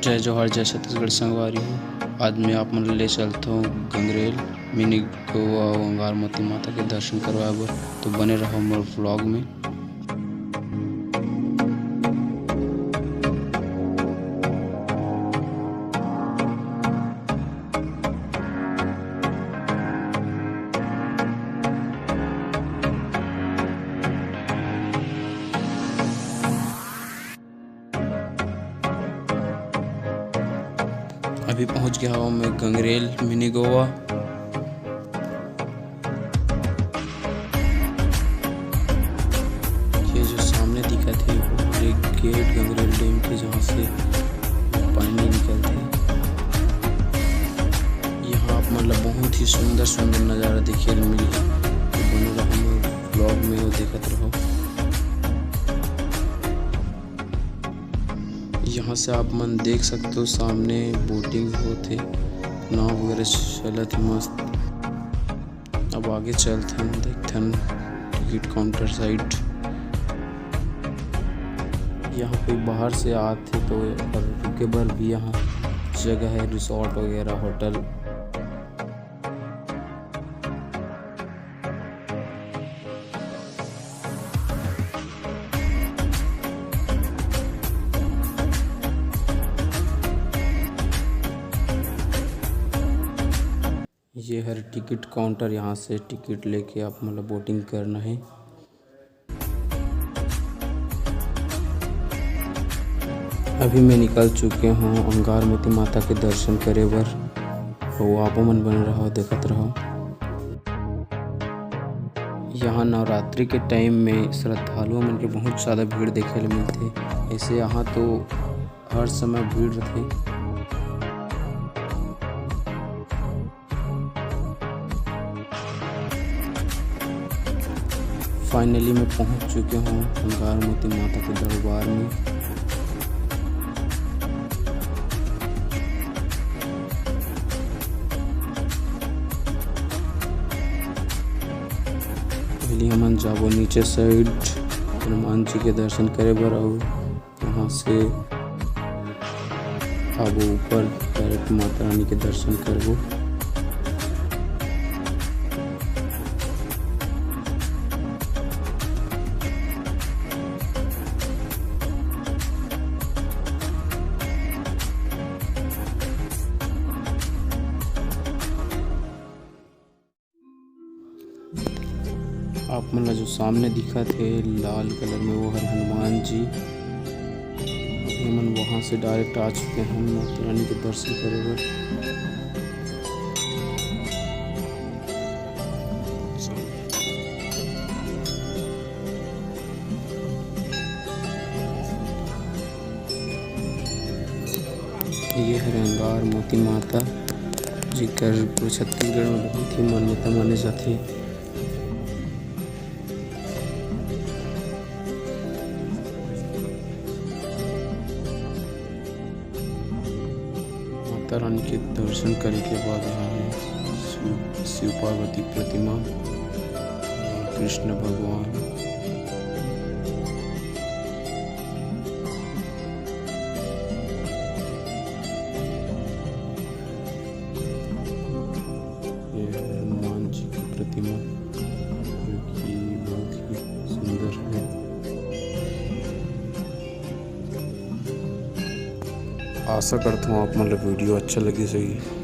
जय जोहार, जय छत्तीसगढ़ संगवारी हो। आज मैं आप मन ले चलता हूँ गंगरेल मिनी गोवा अंगार मोती माता के दर्शन करवाए बर। तो बने रहो मोर व्लॉग में। अभी पहुंच गया हूँ मैं गंगरेल मिनी गोवा। ये जो सामने दिखा थे वो एक गेट गंगरेल डैम के, जहाँ से पानी निकलते हैं। यहाँ आप मतलब बहुत ही सुंदर सुंदर नज़ारा देखने को मिली है। तो बने रहो ब्लॉग में और देखते रहो। यहाँ से आप मन देख सकते हो सामने बोटिंग होते, नाव वगैरह चलत मस्त। अब आगे चलते हैं, देखते हैं टिकट काउंटर साइड। यहाँ पे बाहर से आते तो रुके बर भी यहाँ जगह है, रिसोर्ट वगैरह होटल। ये है टिकट काउंटर, यहाँ से टिकट लेके आप मतलब बोटिंग करना है। अभी मैं निकल चुके हूँ अंगार मोती माता के दर्शन करे बर। वो आप मन बन रहो, देखत रहो। यहाँ नवरात्रि के टाइम में श्रद्धालुओं मन के बहुत ज़्यादा भीड़ देखे ले मिलते। ऐसे यहाँ तो हर समय भीड़ रहती। फाइनली मैं पहुंच चुके हूँ अंगार मोती माता के दरबार में। पहले हम जाबो नीचे साइड हनुमान जी के दर्शन करे बर, और यहाँ से आबो ऊपर डायरेक्ट माता रानी के दर्शन करबो। आप मन जो सामने दिखा थे लाल कलर में, वो है हनुमान जी। मन वहाँ से डायरेक्ट आ चुके हैं हम माता रानी के दर्शन करे बर। ये है अंगार मोती माता जी कर छत्तीसगढ़ में बहुत ही मान्यता माने जाती है। माता रानी के दर्शन करने के बाद यहाँ है शिव पार्वती प्रतिमा, कृष्ण भगवान। ये हनुमान जी की प्रतिमा जो कि बहुत ही सुंदर है। आशा करता हूँ आप मतलब वीडियो अच्छा लगी सही।